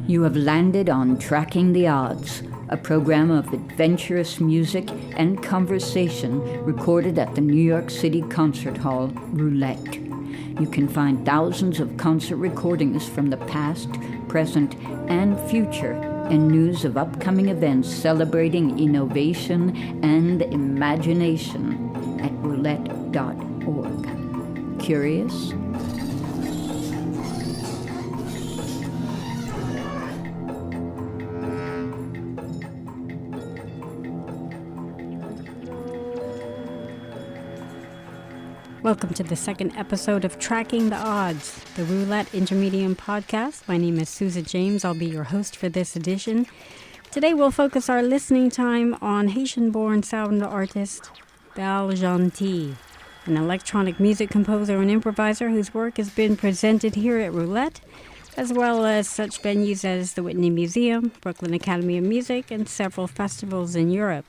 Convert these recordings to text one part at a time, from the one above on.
You have landed on Tracking the Odds, a program of adventurous music and conversation recorded at the New York City concert hall, Roulette. You can find thousands of concert recordings from the past, present, and future, and news of upcoming events celebrating innovation and imagination at roulette.org. Curious? Welcome to the second episode of Tracking the Odds, the Roulette Intermedium podcast. My name is Susan James. I'll be your host for this edition. Today we'll focus our listening time on Haitian-born sound artist Val Jeanty, an electronic music composer and improviser whose work has been presented here at Roulette, as well as such venues as the Whitney Museum, Brooklyn Academy of Music, and several festivals in Europe.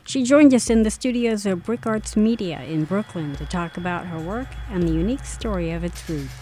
She joined us in the studios of BRIC Arts Media in Brooklyn to talk about her work and the unique story of its roots.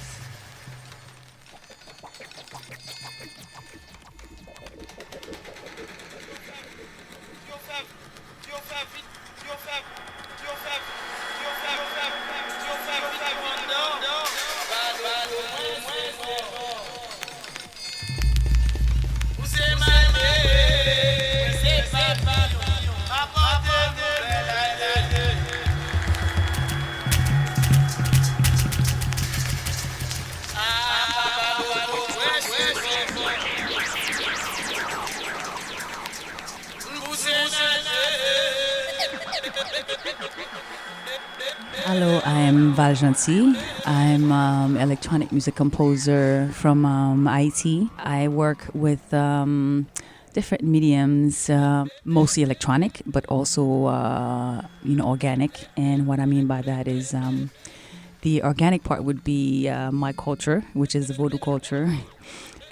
Hello, I am Val Jeanty. I'm electronic music composer from Haiti. I work with different mediums, mostly electronic, but also organic. And what I mean by that is the organic part would be my culture, which is the Vodou culture,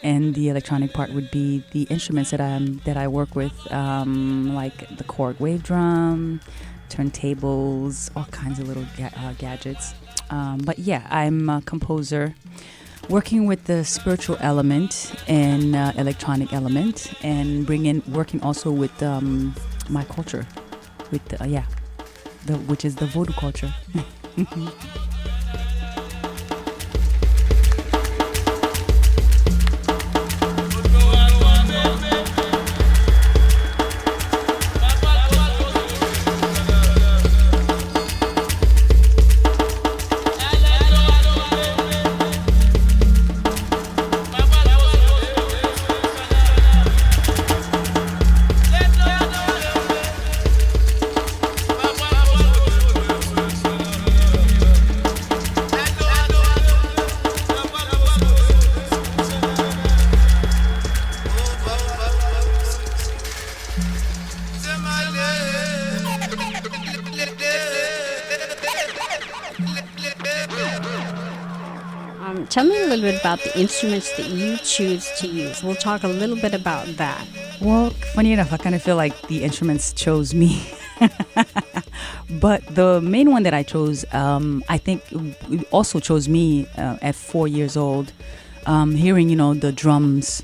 and the electronic part would be the instruments that I work with, like the chord wave drum, turntables, all kinds of little gadgets. But yeah, I'm a composer working with the spiritual element and electronic element, and working also with my culture, with which is the Vodou culture. Tell me a little bit about the instruments that you choose to use. We'll talk a little bit about that. Well, funny enough, I kind of feel like the instruments chose me. But the main one that I chose, I think also chose me at 4 years old. Hearing, the drums,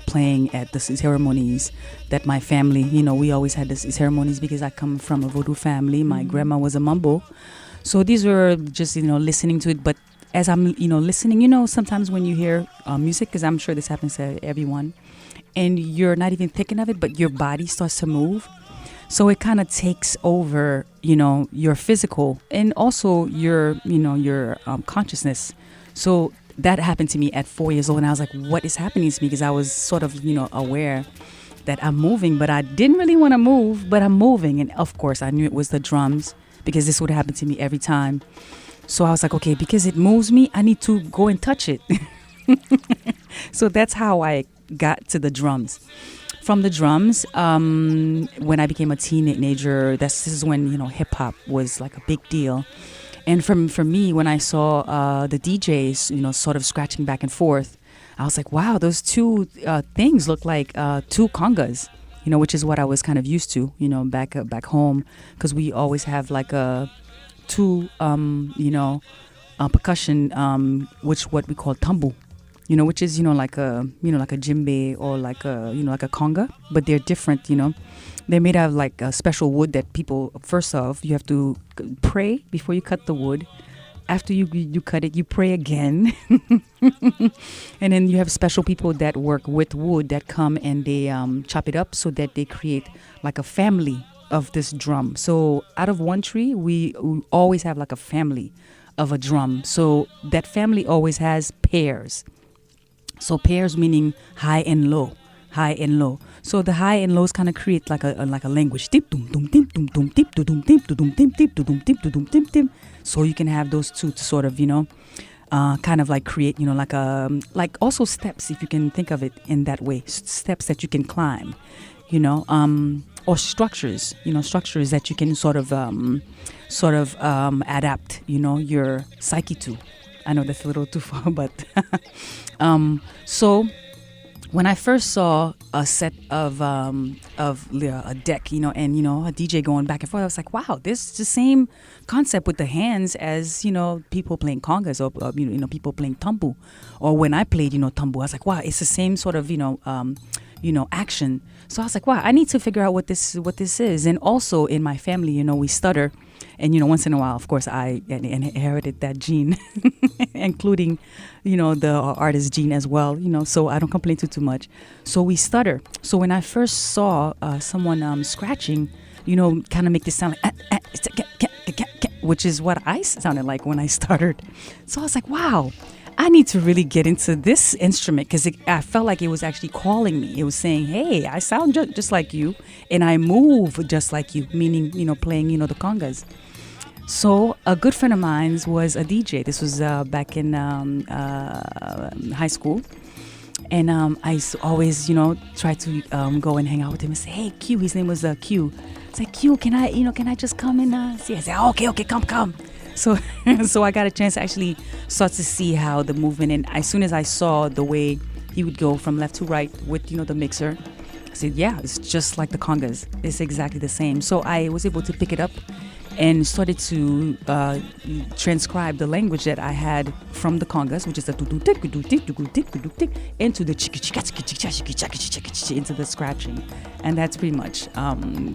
playing at the ceremonies that my family, we always had these ceremonies because I come from a Vodou family. My grandma was a mambo. So these were just, listening to it. But as I'm, listening, sometimes when you hear music, because I'm sure this happens to everyone, and you're not even thinking of it, but your body starts to move. So it kind of takes over, your physical and also your consciousness. So that happened to me at 4 years old, and I was like, what is happening to me? Because I was sort of, aware that I'm moving, but I didn't really want to move, but I'm moving. And of course, I knew it was the drums because this would happen to me every time. So I was like, okay, because it moves me, I need to go and touch it. So that's how I got to the drums. From the drums, when I became a teenager, this is when, hip hop was like a big deal. And for me, when I saw the DJs, sort of scratching back and forth, I was like, wow, those two things look like two congas, which is what I was kind of used to, back home, because we always have like two, percussion, which what we call tambu. which is, like a, like a djembe or like a, like a conga, but they're different, They're made out of like a special wood that people, first off, you have to pray before you cut the wood. After you cut it, you pray again. And then you have special people that work with wood that come and they chop it up so that they create like a family of this drum. So out of one tree, we always have like a family of a drum. So that family always has pairs. So pairs meaning high and low. High and low. So the high and lows kind of create like a language. Tip dum dum tip dum dum tip dum dum tip dum tip tip dum tip dum tip tip. So you can have those two to sort of kind of like create like also steps, if you can think of it in that way. Steps that you can climb, or structures, structures that you can sort of adapt, your psyche to. I know that's a little too far, but so. When I first saw a set of a deck, and a DJ going back and forth, I was like, wow, this is the same concept with the hands as people playing congas or people playing tambu, or when I played tambu, I was like, wow, it's the same sort of action. So I was like, wow, I need to figure out what this is. And also in my family, we stutter. And, once in a while, of course, I inherited that gene, including, the artist gene as well, so I don't complain too much. So we stutter. So when I first saw someone scratching, kind of make this sound like, which is what I sounded like when I stuttered. So I was like, wow, I need to really get into this instrument because I felt like it was actually calling me. It was saying, hey, I sound just like you and I move just like you, meaning, playing, the congas. So a good friend of mine was a DJ. This was back in high school. And I always, try to go and hang out with him and say, hey, Q, his name was Q. It's like, Q, can I just come and see? I said, okay, come. So I got a chance to actually start to see how the movement, and as soon as I saw the way he would go from left to right with, the mixer, I said, yeah, it's just like the congas. It's exactly the same. So I was able to pick it up and started to transcribe the language that I had from the congas, which is the into the into the scratching. And that's pretty much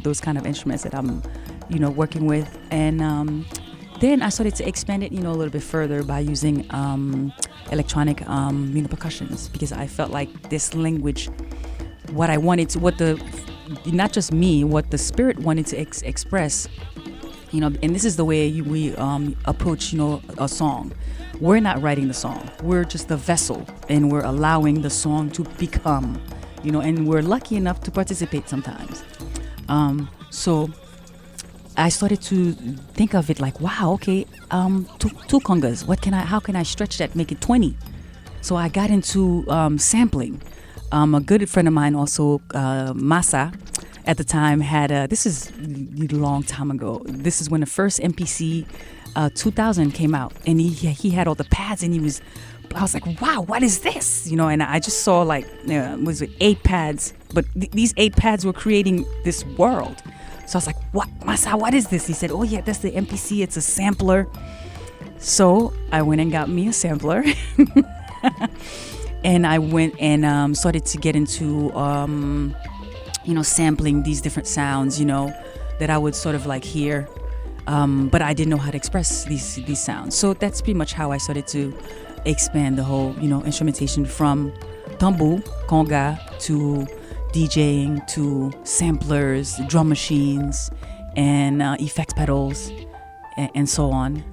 those kind of instruments that I'm, working with. And then I started to expand it, a little bit further by using electronic, percussions, because I felt like this language, what I wanted to, not just me, what the spirit wanted to express, and this is the way we approach, a song. We're not writing the song. We're just the vessel, and we're allowing the song to become, and we're lucky enough to participate sometimes. So I started to think of it like, wow, okay, two congas. How can I stretch that, make it 20? So I got into sampling. A good friend of mine also, Masa, at the time had, this is a long time ago. This is when the first MPC 2000 came out, and he had all the pads, and I was like, wow, what is this? And I just saw like, was it 8 pads? But these 8 pads were creating this world. So I was like, what, Masa, what is this? He said, oh yeah, that's the MPC, it's a sampler. So I went and got me a sampler. And I went and started to get into, sampling these different sounds, that I would sort of like hear. But I didn't know how to express these sounds. So that's pretty much how I started to expand the whole, instrumentation from tambu, conga, to DJing, to samplers, drum machines, and effect pedals, and so on.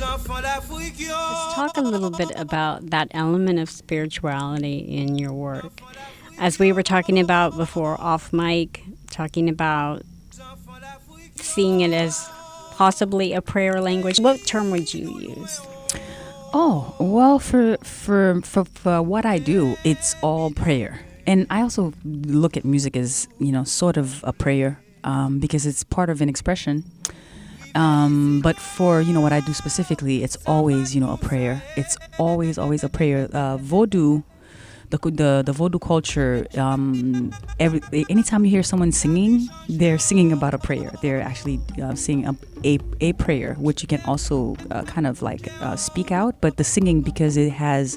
Let's talk a little bit about that element of spirituality in your work. As we were talking about before off mic, talking about seeing it as possibly a prayer language, what term would you use? Oh, well, for what I do, it's all prayer. And I also look at music as, sort of a prayer, because it's part of an expression. But for, what I do specifically, it's always, a prayer. It's always a prayer. Vodou, the Vodou culture, anytime you hear someone singing, they're singing about a prayer. They're actually singing a prayer, which you can also kind of like speak out. But the singing, because it's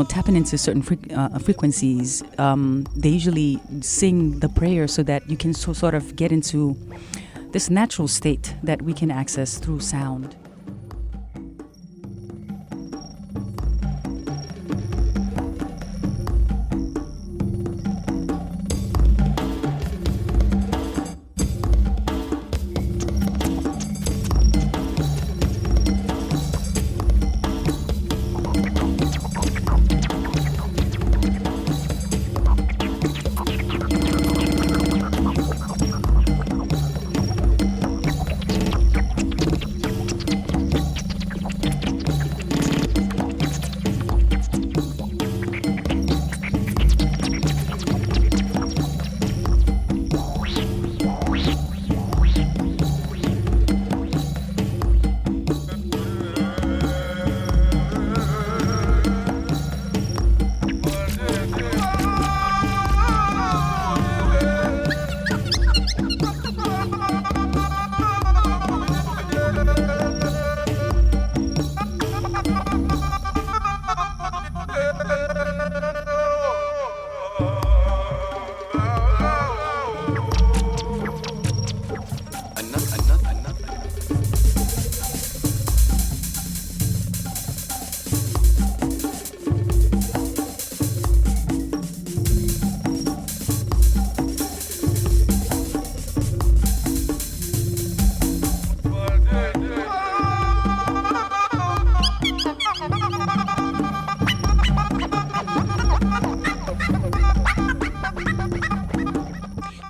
tapping into certain frequencies, they usually sing the prayer so that you can sort of get into this natural state that we can access through sound.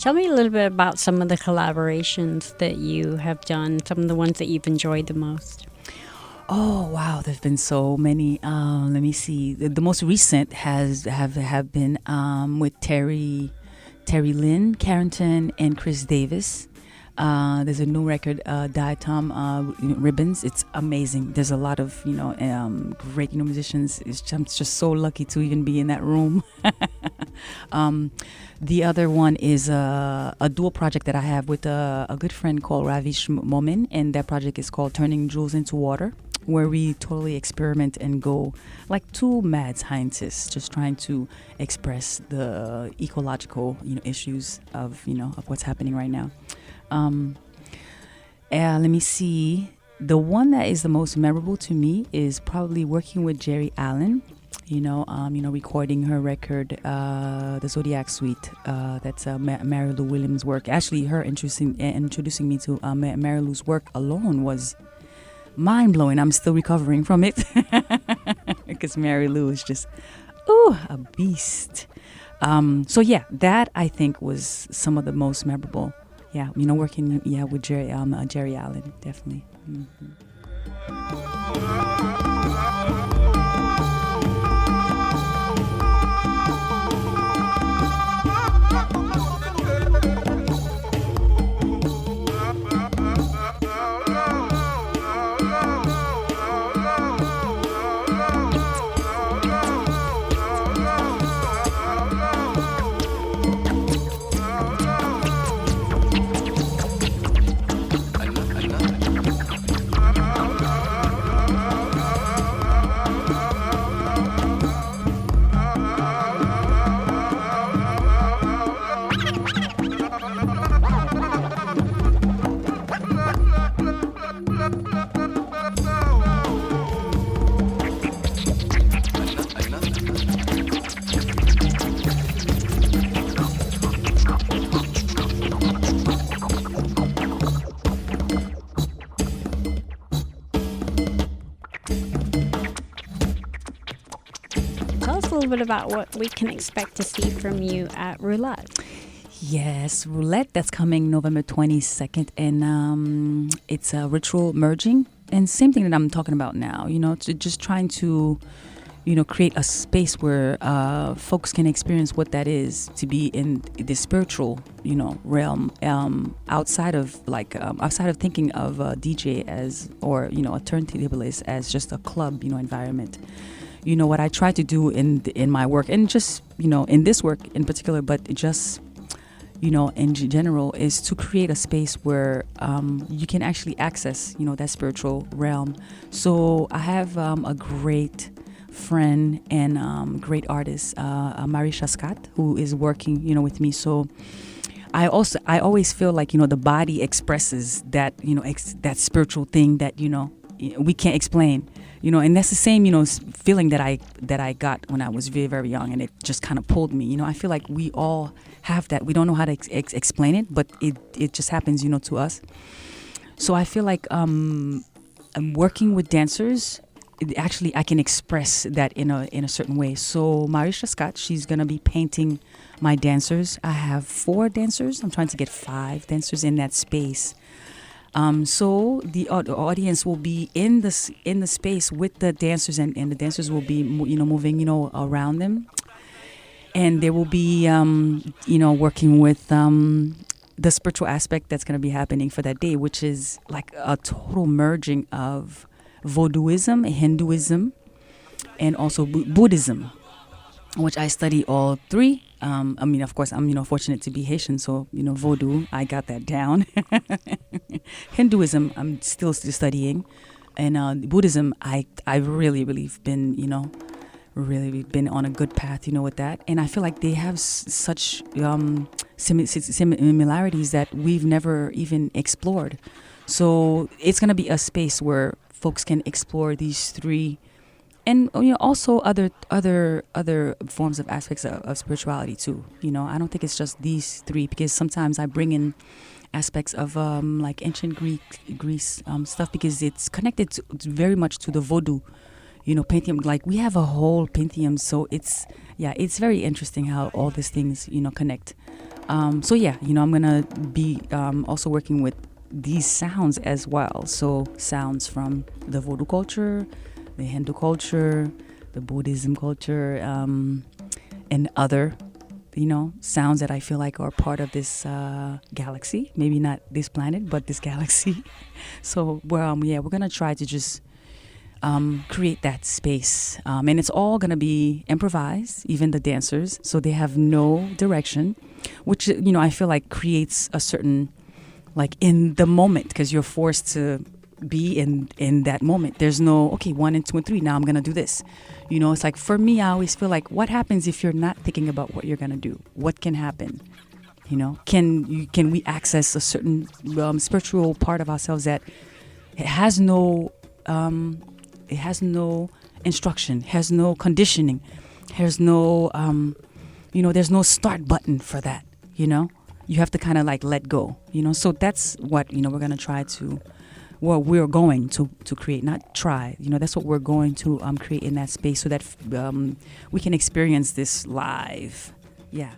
Tell me a little bit about some of the collaborations that you have done, some of the ones that you've enjoyed the most. Oh wow, there's been so many. Let me see. The most recent have been with Terry Lynn Carrington and Chris Davis. There's a new record, Diatom Ribbons. It's amazing. There's a lot of great musicians. I'm just so lucky to even be in that room. The other one is a dual project that I have with a good friend called Ravish Momin, and that project is called Turning Jewels into Water, where we totally experiment and go like two mad scientists just trying to express the ecological issues of what's happening right now. Let me see. The one that is the most memorable to me is probably working with Jerry Allen. Recording her record, the Zodiac Suite. That's Mary Lou Williams' work. Actually, her introducing me to Mary Lou's work alone was mind-blowing. I'm still recovering from it because Mary Lou is just, a beast. So yeah, that I think was some of the most memorable. Yeah, working with Jerry Allen, definitely. Mm-hmm. bit about what we can expect to see from you at Roulette. Yes, Roulette, that's coming November 22nd, and it's a ritual merging, and same thing that I'm talking about now, just trying to, create a space where folks can experience what that is to be in the spiritual, realm, outside of thinking of a DJ as, or, a turntable as just a club, environment. What I try to do in my work, and just, in this work in particular, but just, in general, is to create a space where you can actually access, that spiritual realm. So I have a great friend and great artist, Marisha Scott, who is working, with me. So I always feel like, the body expresses that, that spiritual thing that, we can't explain, and that's the same, feeling that I got when I was very, very young, and it just kind of pulled me. I feel like we all have that. We don't know how to explain it, but it just happens, to us. So I feel like I'm working with dancers. Actually, I can express that in a certain way. So Marisha Scott, she's gonna be painting my dancers. I have 4 dancers. I'm trying to get 5 dancers in that space. So the audience will be in the space with the dancers, and the dancers will be moving around them, and they will be working with the spiritual aspect that's going to be happening for that day, which is like a total merging of Voodooism, Hinduism, and also Buddhism, which I study all 3. Of course, I'm fortunate to be Haitian, so Vodou, I got that down. Hinduism, I'm still studying, and Buddhism, I've really been really been on a good path, with that. And I feel like they have such similarities that we've never even explored. So it's gonna be a space where folks can explore these 3. And also other forms of aspects of spirituality too. I don't think it's just these 3, because sometimes I bring in aspects of like ancient Greece stuff, because it's connected very much to the Vodou, Pantheon. Like we have a whole Pantheon, so it's very interesting how all these things connect. I'm gonna be also working with these sounds as well. So sounds from the Vodou culture, the Hindu culture, the Buddhism culture, and other, sounds that I feel like are part of this galaxy. Maybe not this planet, but this galaxy. So, we're gonna try to just create that space, and it's all gonna be improvised, even the dancers. So they have no direction, which I feel like creates a certain, like, in the moment, because you're forced to be in that moment. There's no 1 and 2 and 3, now I'm gonna do this. It's like, for me, I always feel like, what happens if you're not thinking about what you're gonna do? What can happen? Can we access a certain spiritual part of ourselves that it has no instruction, has no conditioning, has no there's no start button for that. You have to kind of like let go. So that's what we're gonna try to. Well, we're going to create, not try. That's what we're going to create in that space, so that we can experience this live. Yeah.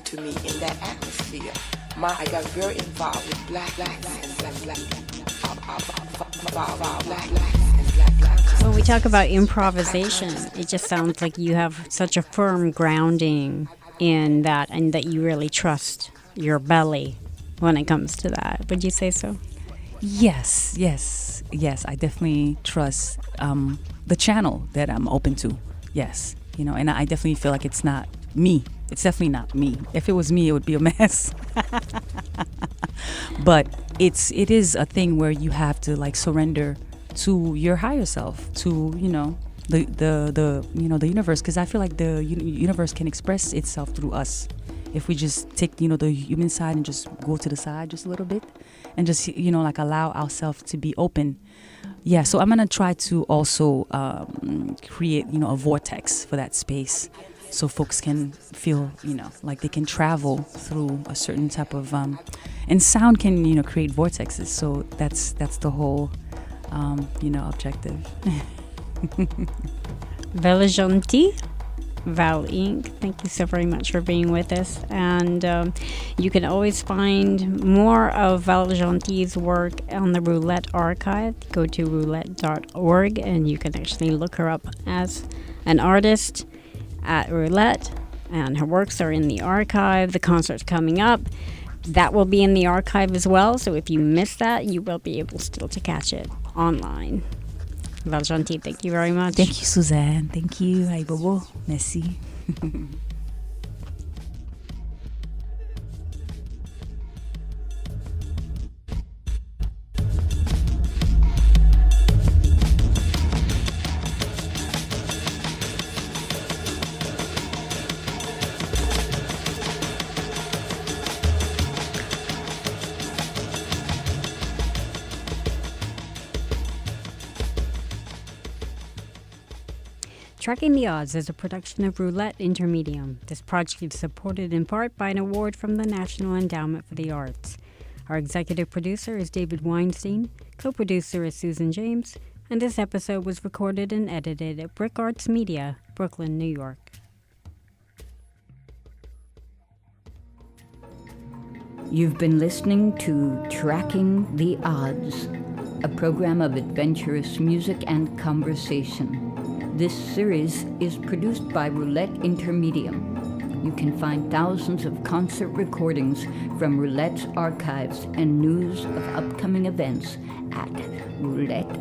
To me in that atmosphere, I got very involved with black and black. When we talk about improvisation, it just sounds like you have such a firm grounding in that, and that you really trust your belly when it comes to that. Would you say so? Yes. I definitely trust the channel that I'm open to. Yes, and I definitely feel like it's not me. It's definitely not me. If it was me, it would be a mess. But it is a thing where you have to like surrender to your higher self, to the universe, because I feel like the universe can express itself through us if we just take the human side and just go to the side just a little bit and just like allow ourselves to be open. Yeah, so I'm gonna try to also create a vortex for that space, so folks can feel, like they can travel through a certain type of, and sound can, create vortexes. So that's the whole, objective. Val Jeanty, Val Inc. Thank you so very much for being with us. And you can always find more of Val Jeanty's work on the Roulette archive. Go to roulette.org and you can actually look her up as an artist at Roulette, and her works are in the archive. The concert's coming up. That will be in the archive as well, so if you miss that, you will be able still to catch it online. Val Jeanty, thank you very much. Thank you, Suzanne. Thank you. Ay, Bobo. Merci. Tracking the Odds is a production of Roulette Intermedium. This project is supported in part by an award from the National Endowment for the Arts. Our executive producer is David Weinstein, co-producer is Susan James, and this episode was recorded and edited at BRIC Arts Media, Brooklyn, New York. You've been listening to Tracking the Odds, a program of adventurous music and conversation. This series is produced by Roulette Intermedium. You can find thousands of concert recordings from Roulette's archives and news of upcoming events at roulette.org.